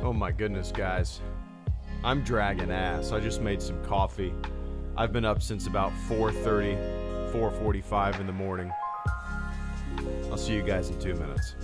Oh my goodness, guys. I'm dragging ass. I just made some coffee. I've been up since about 4:30, 4:45 in the morning. I'll see you guys in 2 minutes.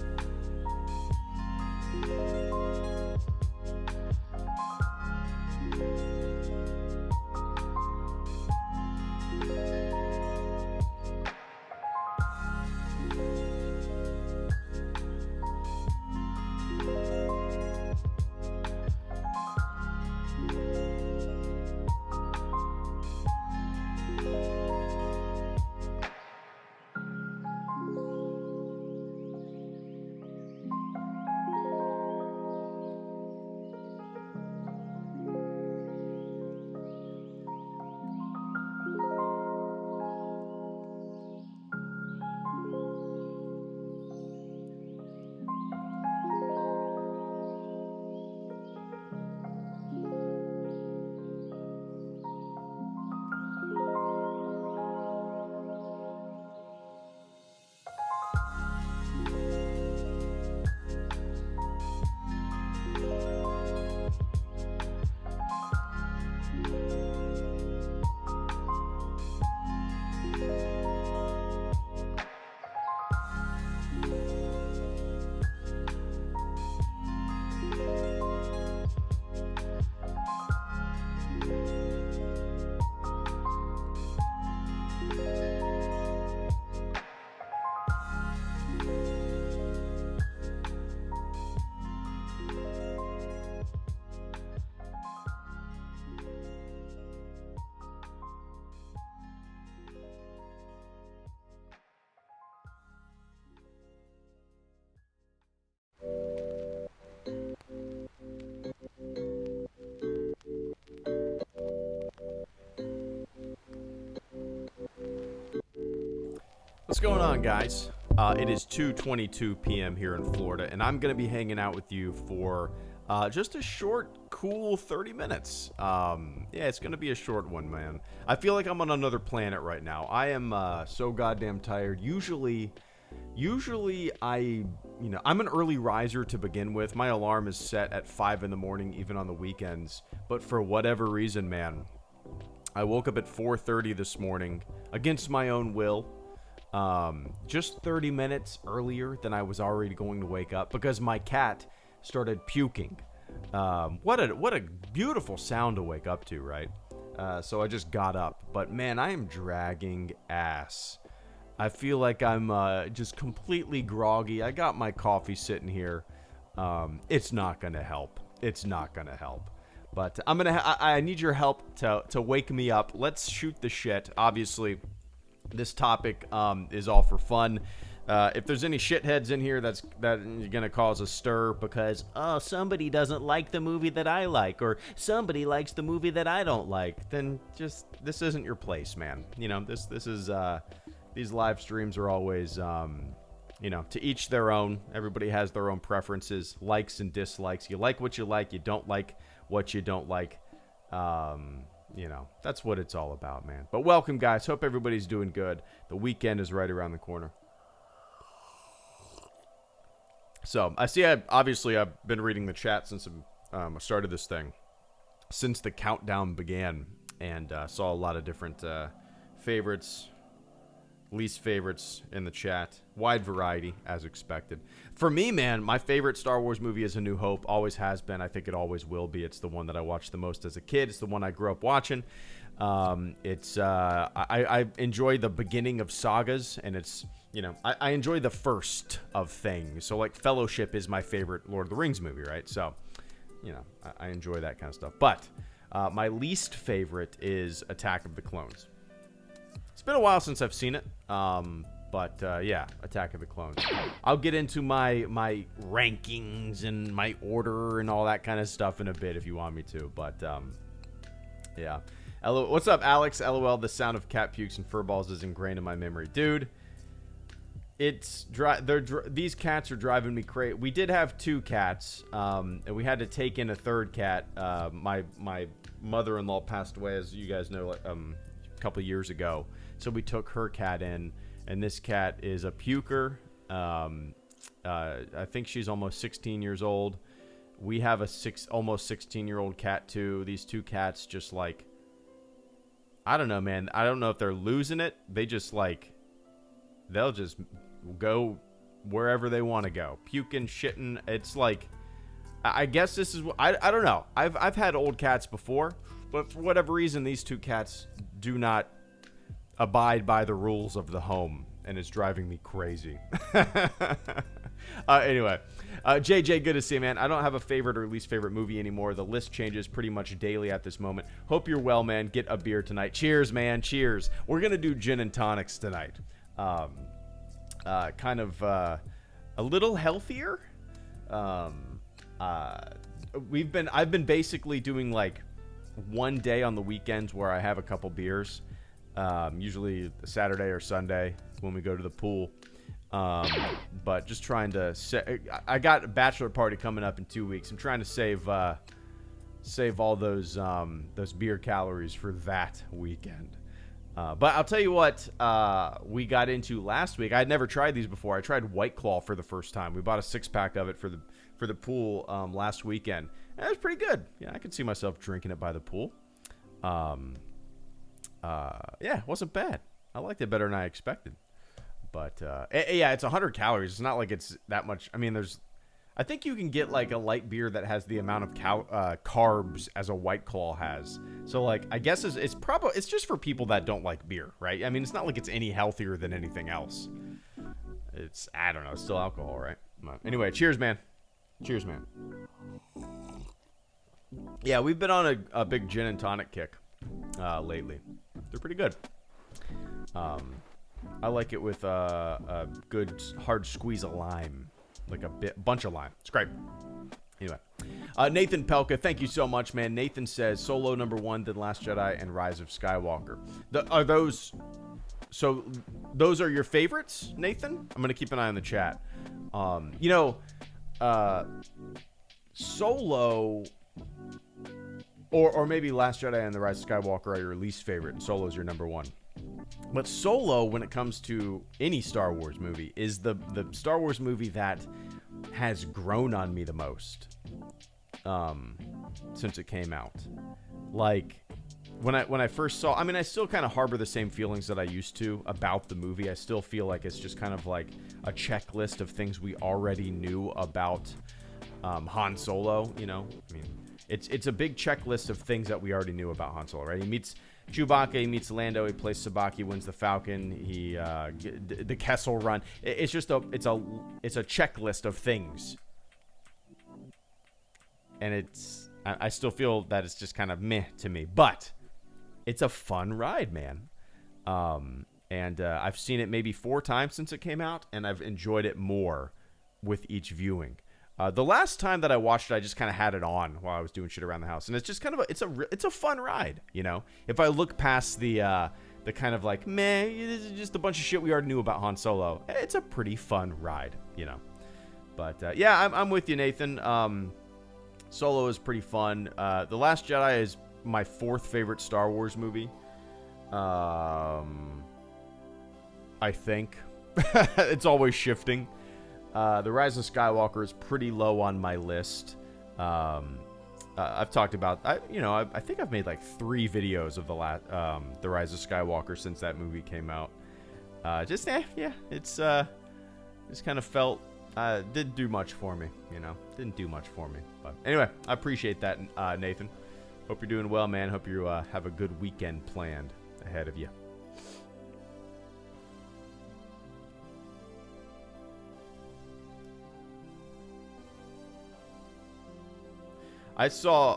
What's going on, guys? It is 2:22 p.m. here in Florida, and I'm going to be hanging out with you for just a short, cool 30 minutes. Yeah, it's going to be a short one, man. I feel like I'm on another planet right now. I am so goddamn tired. Usually I'm an early riser to begin with. My alarm is set at 5 in the morning, even on the weekends. But for whatever reason, man, I woke up at 4:30 this morning against my own will. Just 30 minutes earlier than I was already going to wake up because my cat started puking. What a beautiful sound to wake up to, right? So I just got up, but man, I am dragging ass. I feel like I'm just completely groggy. I got my coffee sitting here. It's not gonna help. It's not gonna help. But I need your help to wake me up. Let's shoot the shit. Obviously, this topic is all for fun. If there's any shitheads in here that you're gonna cause a stir because somebody doesn't like the movie that I like, or somebody likes the movie that I don't like, then just this isn't your place, man. You know, this is these live streams are always to each their own. Everybody has their own preferences, likes and dislikes. You like what you like, you don't like what you don't like. That's what it's all about, man. But welcome, guys. Hope everybody's doing good. The weekend is right around the corner. So, I see, I've been reading the chat since I started this thing, since the countdown began, and saw a lot of different favorites, least favorites in the chat. Wide variety, as expected. For me, man, my favorite Star Wars movie is A New Hope. Always has been. I think it always will be. It's the one that I watched the most as a kid. It's the one I grew up watching. I enjoy the beginning of sagas, and it's, I enjoy the first of things. So, like, Fellowship is my favorite Lord of the Rings movie, right? So, I enjoy that kind of stuff. But my least favorite is Attack of the Clones. It's been a while since I've seen it, but yeah, Attack of the Clones. I'll get into my rankings and my order and all that kind of stuff in a bit if you want me to, but yeah. What's up, Alex? LOL, the sound of cat pukes and fur balls is ingrained in my memory. Dude, these cats are driving me crazy. We did have 2 cats, and we had to take in a 3rd cat. My mother-in-law passed away, as you guys know, a couple years ago. So we took her cat in, and this cat is a puker. I think she's almost 16 years old. We have a almost 16-year-old cat too. These two cats just like, I don't know, man. I don't know if they're losing it. They just like, they'll just go wherever they want to go. Puking, shitting. It's like, I guess this is, I don't know. I've had old cats before, but for whatever reason, these two cats do not abide by the rules of the home, and it's driving me crazy. Anyway, JJ, good to see you, man. I don't have a favorite or least favorite movie anymore. The list changes pretty much daily at this moment. Hope you're well, man. Get a beer tonight. Cheers, man. Cheers. We're going to do gin and tonics tonight. Kind of a little healthier. I've been basically doing like one day on the weekends where I have a couple beers. Usually Saturday or Sunday when we go to the pool. But just trying to I got a bachelor party coming up in 2 weeks. I'm trying to save all those beer calories for that weekend. But I'll tell you what, we got into last week. I had never tried these before. I tried White Claw for the first time. We bought a 6-pack of it for the pool last weekend. And it was pretty good. Yeah, I could see myself drinking it by the pool. Yeah, it wasn't bad. I liked it better than I expected. But yeah, it's 100 calories. It's not like it's that much. I mean, I think you can get like a light beer that has the amount of carbs as a White Claw has. So like, I guess it's just for people that don't like beer, right? I mean, it's not like it's any healthier than anything else. I don't know, it's still alcohol, right? Anyway, cheers, man. Cheers, man. Yeah, we've been on a big gin and tonic kick lately. They're pretty good. I like it with a good hard squeeze of lime, like a bunch of lime. It's great. Anyway, Nathan Pelka, thank you so much, man. Nathan says Solo #1, then Last Jedi, and Rise of Skywalker. Those are your favorites, Nathan? I'm gonna keep an eye on the chat. Solo, or maybe Last Jedi and the Rise of Skywalker are your least favorite, and Solo's your #1. But Solo, when it comes to any Star Wars movie, is the Star Wars movie that has grown on me the most since it came out. Like, when I first saw, I mean, I still kind of harbor the same feelings that I used to about the movie. I still feel like it's just kind of like a checklist of things we already knew about Han Solo, you know? I mean, it's a big checklist of things that we already knew about Han Solo, right? He meets Chewbacca, he meets Lando, he plays Sabacc, wins the Falcon, the Kessel Run. It's just a checklist of things, and I still feel that it's just kind of meh to me, but it's a fun ride, man. And I've seen it maybe 4 times since it came out, and I've enjoyed it more with each viewing. The last time that I watched it, I just kind of had it on while I was doing shit around the house, and it's just kind of it's a fun ride, you know. If I look past the kind of like meh, this is just a bunch of shit we already knew about Han Solo, it's a pretty fun ride, you know. But yeah, I'm with you, Nathan. Solo is pretty fun. The Last Jedi is my 4th favorite Star Wars movie. I think it's always shifting. The Rise of Skywalker is pretty low on my list. I've talked about, I think I've made like 3 videos of the Rise of Skywalker since that movie came out. Yeah, it's kind of felt, didn't do much for me, you know, didn't do much for me. But anyway, I appreciate that, Nathan. Hope you're doing well, man. Hope you have a good weekend planned ahead of you. I saw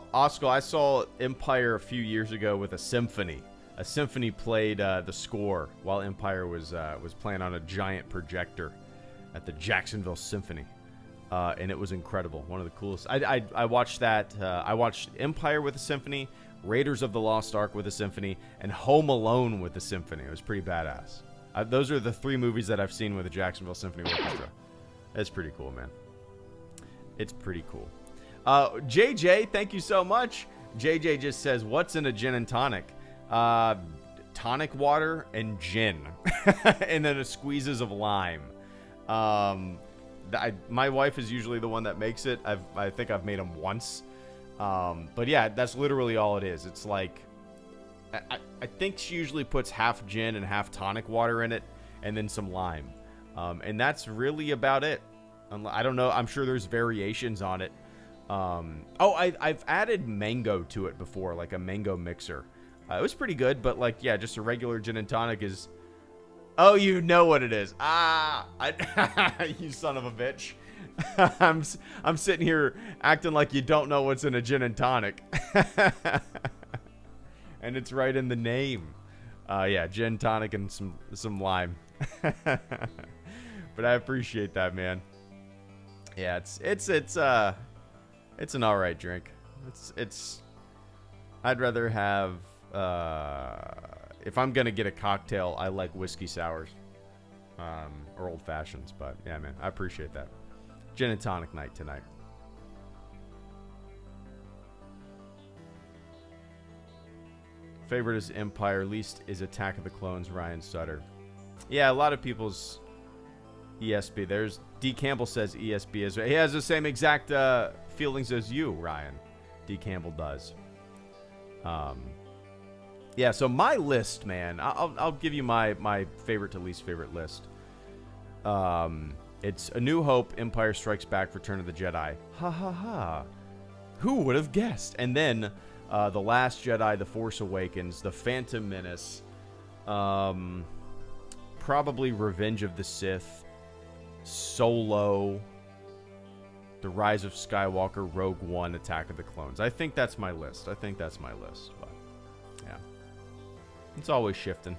Empire a few years ago with a symphony. A symphony played the score while Empire was playing on a giant projector at the Jacksonville Symphony, and it was incredible. One of the coolest. I watched that. I watched Empire with a symphony, Raiders of the Lost Ark with a symphony, and Home Alone with a symphony. It was pretty badass. Those are the 3 movies that I've seen with the Jacksonville Symphony Orchestra. It's pretty cool, man. It's pretty cool. JJ, thank you so much. JJ just says, what's in a gin and tonic? Tonic water and gin. And then a squeezes of lime. My wife is usually the one that makes it. I think I've made them once. But yeah, that's literally all it is. It's like, I think she usually puts half gin and half tonic water in it, and then some lime. And that's really about it. I don't know. I'm sure there's variations on it. I've added mango to it before, like a mango mixer. It was pretty good, but like, yeah, just a regular gin and tonic is... Oh, you know what it is. You son of a bitch. I'm sitting here acting like you don't know what's in a gin and tonic. And it's right in the name. Yeah, gin, tonic, and some lime. But I appreciate that, man. Yeah, it's an alright drink. I'd rather have if I'm gonna get a cocktail, I like whiskey sours. Or old fashions, but yeah, man, I appreciate that. Gin and tonic night tonight. Favorite is Empire, least is Attack of the Clones, Ryan Sutter. Yeah, a lot of people's ESB. There's D. Campbell says ESB is. He has the same exact feelings as you, Ryan. D. Campbell does. Yeah, so my list, man. I'll give you my favorite to least favorite list. It's A New Hope, Empire Strikes Back, Return of the Jedi. Ha ha ha. Who would have guessed? And then The Last Jedi, The Force Awakens, The Phantom Menace, probably Revenge of the Sith, Solo, The Rise of Skywalker, Rogue One, Attack of the Clones. I think that's my list. But yeah, it's always shifting.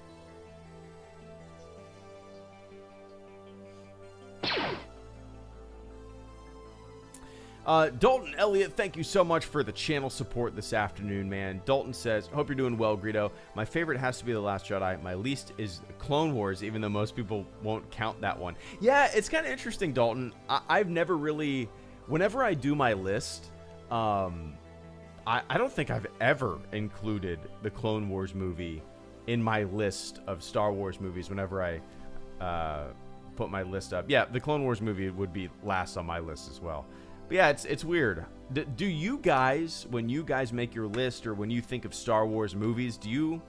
Dalton Elliott, thank you so much for the channel support this afternoon, man. Dalton says, hope you're doing well, Greedo. My favorite has to be The Last Jedi. My least is Clone Wars, even though most people won't count that one. Yeah, it's kind of interesting, Dalton. I've never really... Whenever I do my list, I don't think I've ever included the Clone Wars movie in my list of Star Wars movies whenever I put my list up. Yeah, the Clone Wars movie would be last on my list as well. But yeah, it's weird. Do you guys, when you guys make your list or when you think of Star Wars movies, do you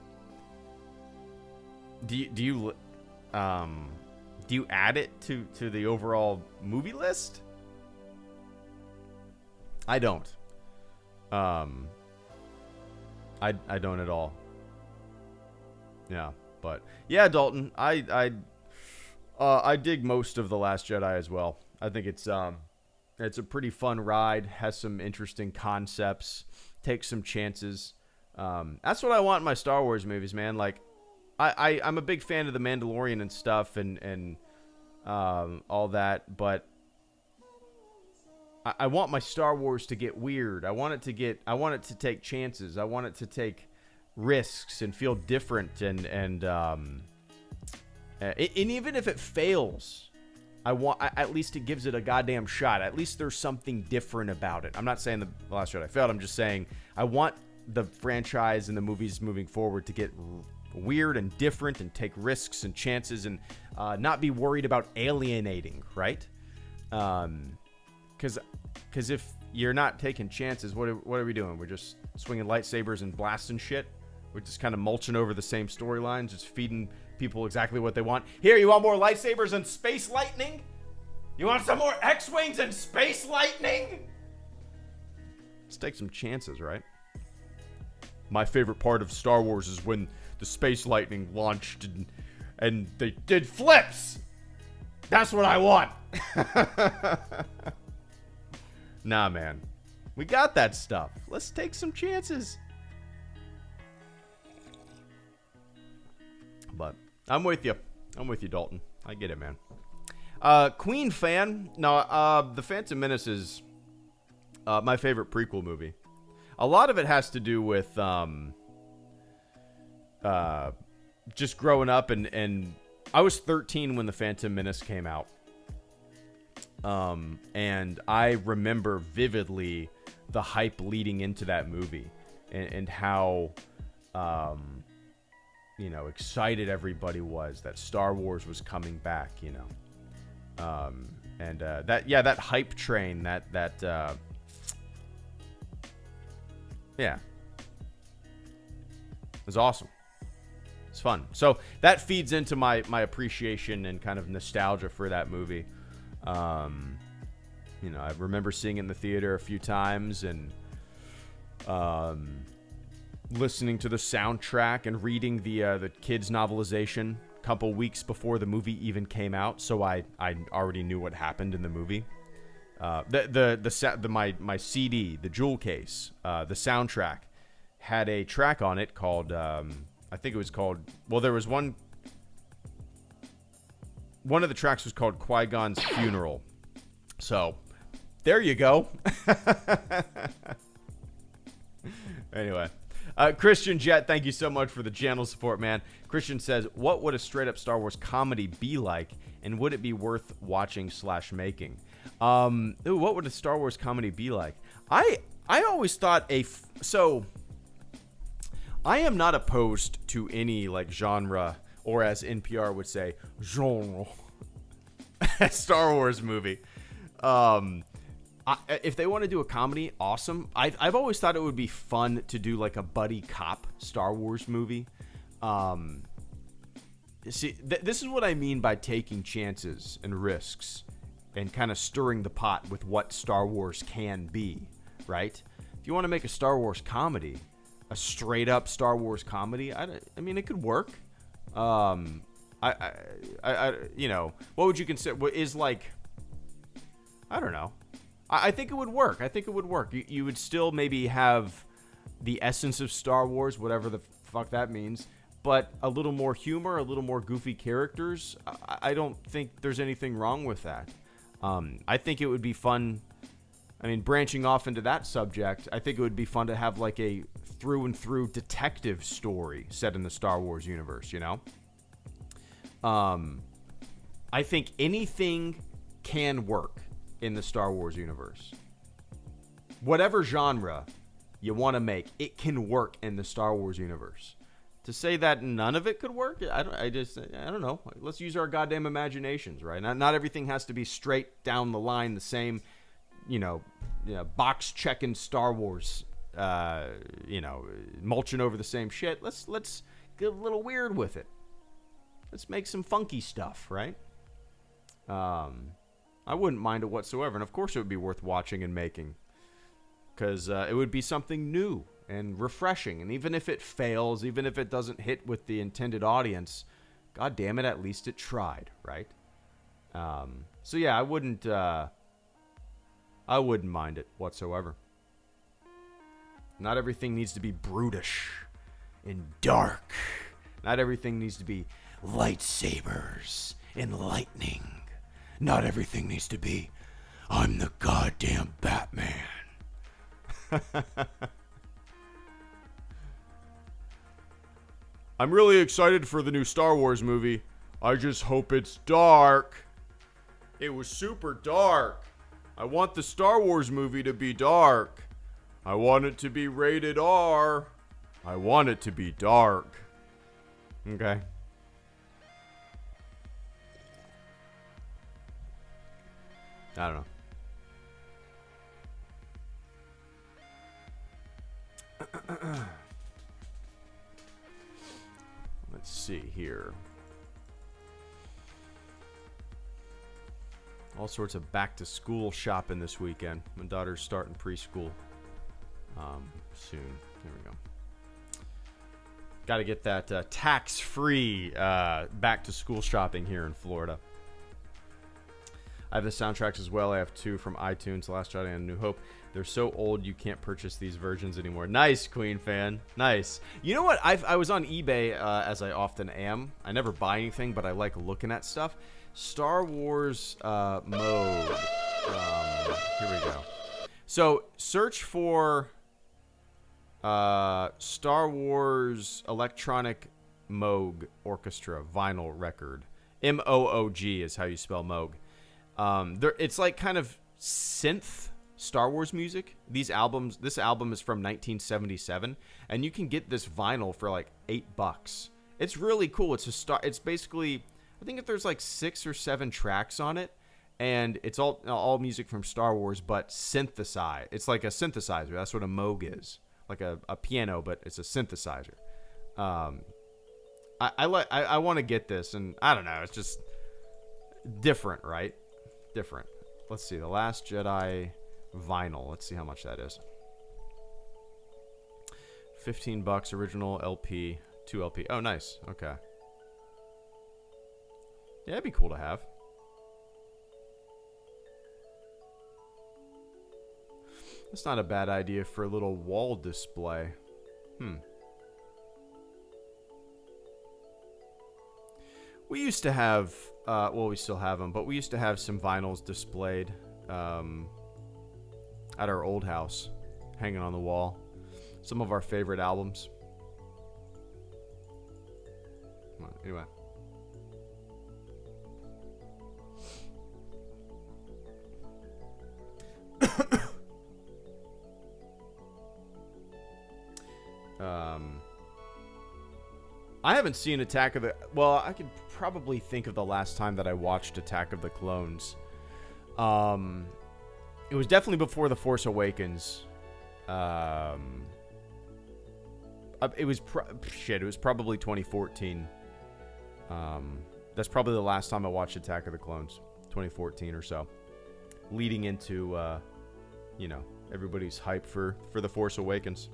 add it to the overall movie list? I don't. I don't at all. Yeah, but yeah, Dalton, I dig most of The Last Jedi as well. I think it's a pretty fun ride, has some interesting concepts, takes some chances. That's what I want in my Star Wars movies, man. Like, I'm a big fan of The Mandalorian and stuff and all that, but I want my Star Wars to get weird. I want it to take chances. I want it to take risks and feel different and even if it fails, at least it gives it a goddamn shot. At least there's something different about it. I'm not saying The Last Jedi failed. I'm just saying I want the franchise and the movies moving forward to get weird and different and take risks and chances and not be worried about alienating, right? Because if you're not taking chances, what are we doing? We're just swinging lightsabers and blasting shit. We're just kind of mulching over the same storylines, just feeding people exactly what they want. Here, you want more lightsabers and space lightning? You want some more X-Wings and space lightning? Let's take some chances, right? My favorite part of Star Wars is when the space lightning launched and they did flips. That's what I want. Nah, man. We got that stuff. Let's take some chances. But I'm with you. Dalton. I get it, man. Queen fan. No, The Phantom Menace is my favorite prequel movie. A lot of it has to do with just growing up, and I was 13 when The Phantom Menace came out. And I remember vividly the hype leading into that movie and how, excited everybody was that Star Wars was coming back, And that hype train, yeah, it was awesome. It's fun. So that feeds into my appreciation and kind of nostalgia for that movie. I remember seeing it in the theater a few times and listening to the soundtrack and reading the kids' novelization a couple weeks before the movie even came out, so I already knew what happened in the movie. My CD, the jewel case, the soundtrack had a track on it called I think it was called. Well, there was one. One of the tracks was called Qui-Gon's Funeral. So, there you go. Anyway. Christian Jet, thank you so much for the channel support, man. Christian says, what would a straight-up Star Wars comedy be like, and would it be worth watching / making? What would a Star Wars comedy be like? I always thought so, I am not opposed to any, like, genre, or as NPR would say, genre, Star Wars movie. If they want to do a comedy, awesome. I've always thought it would be fun to do like a buddy cop Star Wars movie. See, this is what I mean by taking chances and risks and kind of stirring the pot with what Star Wars can be, right? If you want to make a Star Wars comedy, a straight up Star Wars comedy, I mean, it could work. What would you consider? What is like? I don't know. I think it would work. You would still maybe have the essence of Star Wars, whatever the fuck that means, but a little more humor, a little more goofy characters. I don't think there's anything wrong with that. I think it would be fun. I mean, branching off into that subject, I think it would be fun to have like a through and through detective story set in the Star Wars universe, you know? I think anything can work in the Star Wars universe. Whatever genre you want to make, it can work in the Star Wars universe. To say that none of it could work, I don't know. Let's use our goddamn imaginations, right? Not everything has to be straight down the line, the same, box checking Star Wars, mulching over the same shit. Let's get a little weird with it. Let's make some funky stuff, right? I wouldn't mind it whatsoever. And of course it would be worth watching and making. Because it would be something new and refreshing. And even if it fails, even if it doesn't hit with the intended audience, god damn it, at least it tried, right? So yeah, I wouldn't mind it whatsoever. Not everything needs to be brutish and dark. Not everything needs to be lightsabers and lightning. Not everything needs to be, I'm the goddamn Batman. I'm really excited for the new Star Wars movie. I just hope it's dark. It was super dark. I want the Star Wars movie to be dark. I want it to be rated R. I want it to be dark. Okay. I don't know. Let's see here. All sorts of back to school shopping this weekend. My daughter's starting preschool soon. There we go. Got to get that tax-free back to school shopping here in Florida. I have the soundtracks as well. I have 2 from iTunes, Last Jedi and New Hope. They're so old you can't purchase these versions anymore. Nice, Queen fan. Nice. You know what? I was on eBay, as I often am. I never buy anything, but I like looking at stuff. Star Wars mode. Here we go. So, search for Star Wars Electronic Moog Orchestra vinyl record. M-O-O-G is how you spell Moog. It's like kind of synth Star Wars music. This album is from 1977, and you can get this vinyl for like $8. It's really cool. It's basically, I think if there's like 6 or 7 tracks on it, and it's all music from Star Wars, but synthesized. It's like a synthesizer. That's what a Moog is, like a piano, but it's a synthesizer. I want to get this, and I don't know. It's just different, right? Different. Let's see. The Last Jedi vinyl. Let's see how much that is. $15 original LP, 2 LP. Oh, nice. Okay. Yeah, it'd be cool to have. That's not a bad idea for a little wall display. We used to have, well, we still have them, but we used to have some vinyls displayed at our old house, hanging on the wall. Some of our favorite albums. Anyway. I haven't seen Attack of the... Well, I could probably think of the last time that I watched Attack of the Clones. It was definitely before The Force Awakens. It was probably 2014. That's probably the last time I watched Attack of the Clones. 2014 or so. Leading into, everybody's hype for The Force Awakens.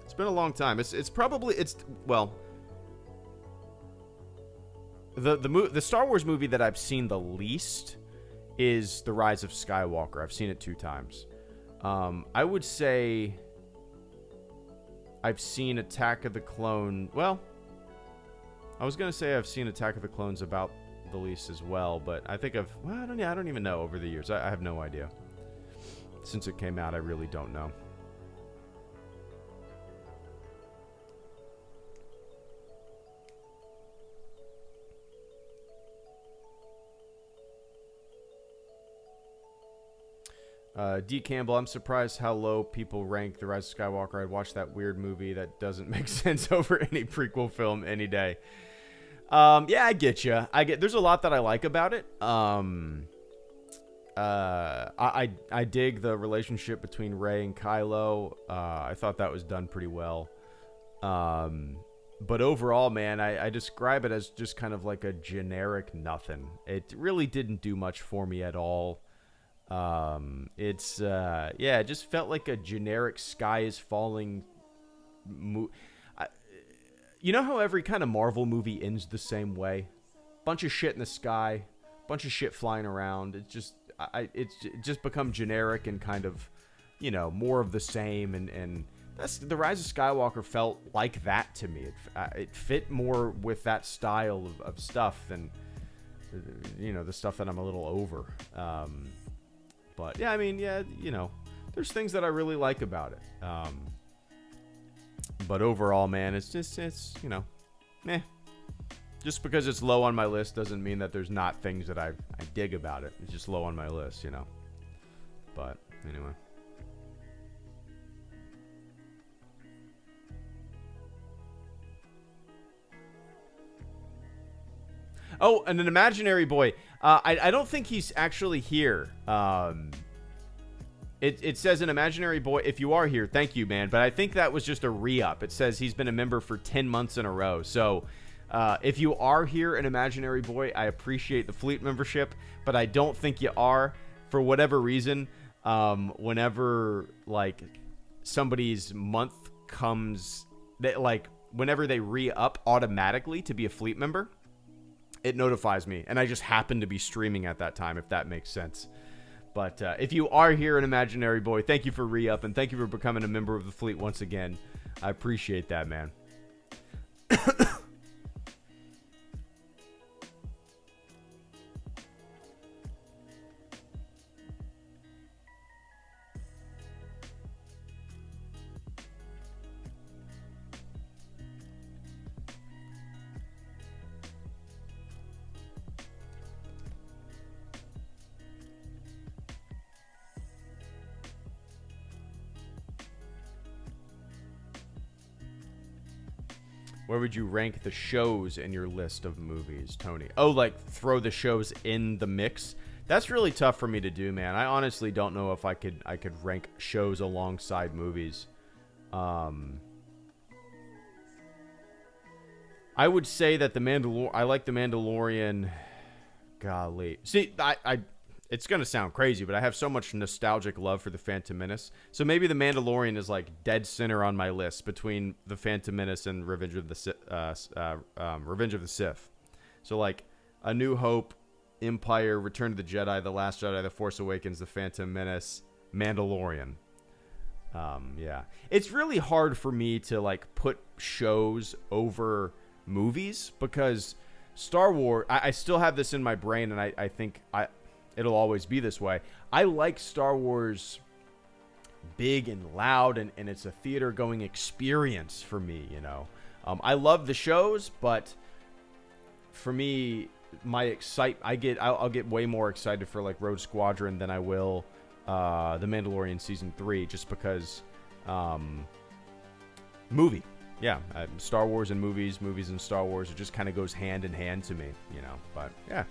It's been a long time. The Star Wars movie that I've seen the least is The Rise of Skywalker. I've seen it 2 times. I would say I've seen Attack of the Clone. Well, I was gonna say I've seen Attack of the Clones about the least as well, but I think I don't even know over the years. I have no idea. Since it came out, I really don't know. D. Campbell, I'm surprised how low people rank The Rise of Skywalker. I'd watch that weird movie that doesn't make sense over any prequel film any day. Yeah, I get you. There's a lot that I like about it. I dig the relationship between Rey and Kylo. I thought that was done pretty well. But overall, man, I describe it as just kind of like a generic nothing. It really didn't do much for me at all. It just felt like a generic sky is falling. You know how every kind of Marvel movie ends the same way? Bunch of shit in the sky, bunch of shit flying around. It's just become generic and kind of, more of the same. And that's The Rise of Skywalker felt like that to me. It fit more with that style of stuff than, the stuff that I'm a little over. But yeah, there's things that I really like about it. But overall, man, it's meh. Just because it's low on my list doesn't mean that there's not things that I dig about it. It's just low on my list, But anyway. Oh, and an imaginary boy. I don't think he's actually here. It says an imaginary boy. If you are here, thank you, man. But I think that was just a re-up. It says he's been a member for 10 months in a row. So if you are here, an imaginary boy, I appreciate the fleet membership. But I don't think you are. For whatever reason, whenever somebody's month comes, whenever they re-up automatically to be a fleet member, it notifies me, and I just happen to be streaming at that time, if that makes sense. But if you are here, an imaginary boy, thank you for re-up, and thank you for becoming a member of the fleet once again. I appreciate that, man. Where would you rank the shows in your list of movies, Tony? Oh, like throw the shows in the mix? That's really tough for me to do, man. I honestly don't know if I could rank shows alongside movies. I would say that I like The Mandalorian. Golly. See, it's going to sound crazy, but I have so much nostalgic love for The Phantom Menace. So maybe The Mandalorian is like dead center on my list between The Phantom Menace and Revenge of the Sith. So like A New Hope, Empire, Return of the Jedi, The Last Jedi, The Force Awakens, The Phantom Menace, Mandalorian. Yeah. It's really hard for me to like put shows over movies because Star Wars, I still have this in my brain, and I think it'll always be this way. I like Star Wars big and loud, and it's a theater-going experience for me, you know. I love the shows, but for me, I'll get way more excited for like Rogue Squadron than I will The Mandalorian Season 3, just because movie. Yeah, Star Wars and movies and Star Wars, it just kind of goes hand in hand to me, you know, but yeah.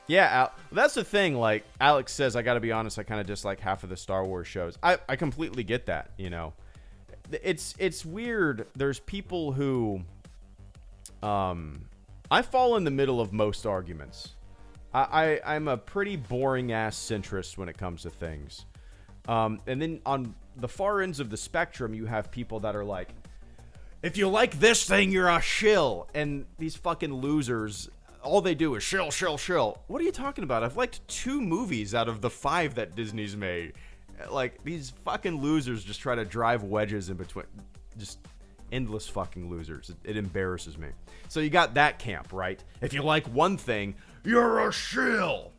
Yeah, that's the thing, like, Alex says, I gotta be honest, I kind of dislike half of the Star Wars shows. I completely get that, you know. It's weird, there's people who, I fall in the middle of most arguments. I'm a pretty boring-ass centrist when it comes to things. And then on the far ends of the spectrum, you have people that are like, if you like this thing, you're a shill. And these fucking losers, all they do is shill, shill, shill. What are you talking about? I've liked 2 movies out of the 5 that Disney's made. Like, these fucking losers just try to drive wedges in between. Just endless fucking losers. It embarrasses me. So you got that camp, right? If you like one thing, you're a shill.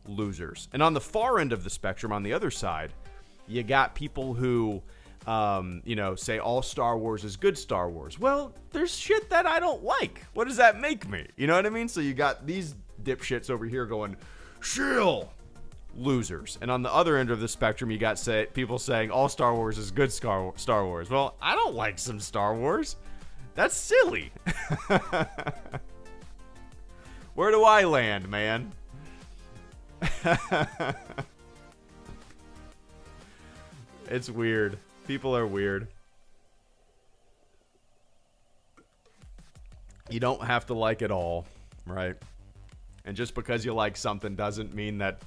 Losers. And on the far end of the spectrum, on the other side, you got people who, you know, say all Star Wars is good Star Wars. Well, there's shit that I don't like. What does that make me? You know what I mean? So you got these dipshits over here going, shill, losers. And on the other end of the spectrum, you got people saying all Star Wars is good Star Wars. Well, I don't like some Star Wars. That's silly. Where do I land, man? It's weird. People are weird. You don't have to like it all, right? And just because you like something doesn't mean that...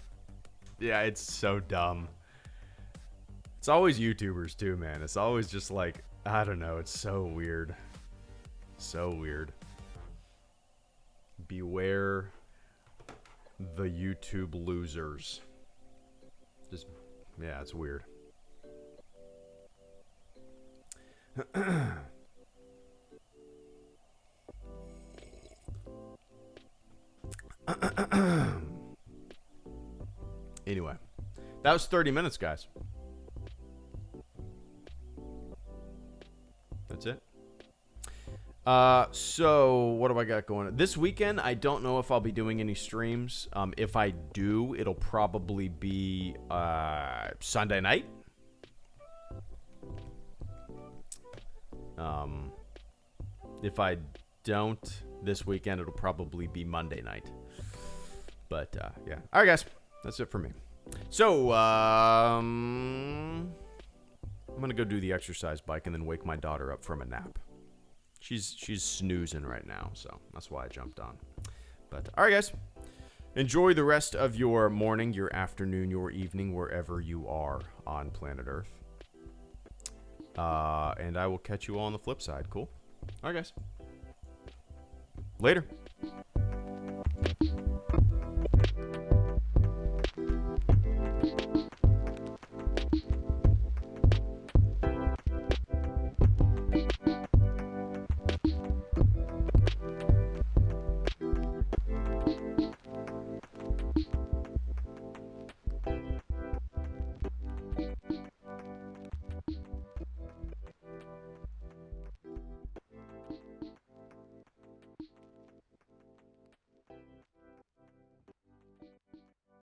Yeah, it's so dumb. It's always YouTubers too, man. It's always just like, I don't know. It's so weird. So weird. Beware the YouTube losers. Just, yeah, it's weird. Anyway, that was 30 minutes, guys. That's it. So what do I got going on? This weekend, I don't know if I'll be doing any streams. If I do, it'll probably be Sunday night. If I don't this weekend, it'll probably be Monday night. But yeah. All right, guys. That's it for me. So, I'm going to go do the exercise bike and then wake my daughter up from a nap. She's snoozing right now, so that's why I jumped on. But, all right, guys. Enjoy the rest of your morning, your afternoon, your evening, wherever you are on planet Earth. And I will catch you all on the flip side. Cool? All right, guys. Later.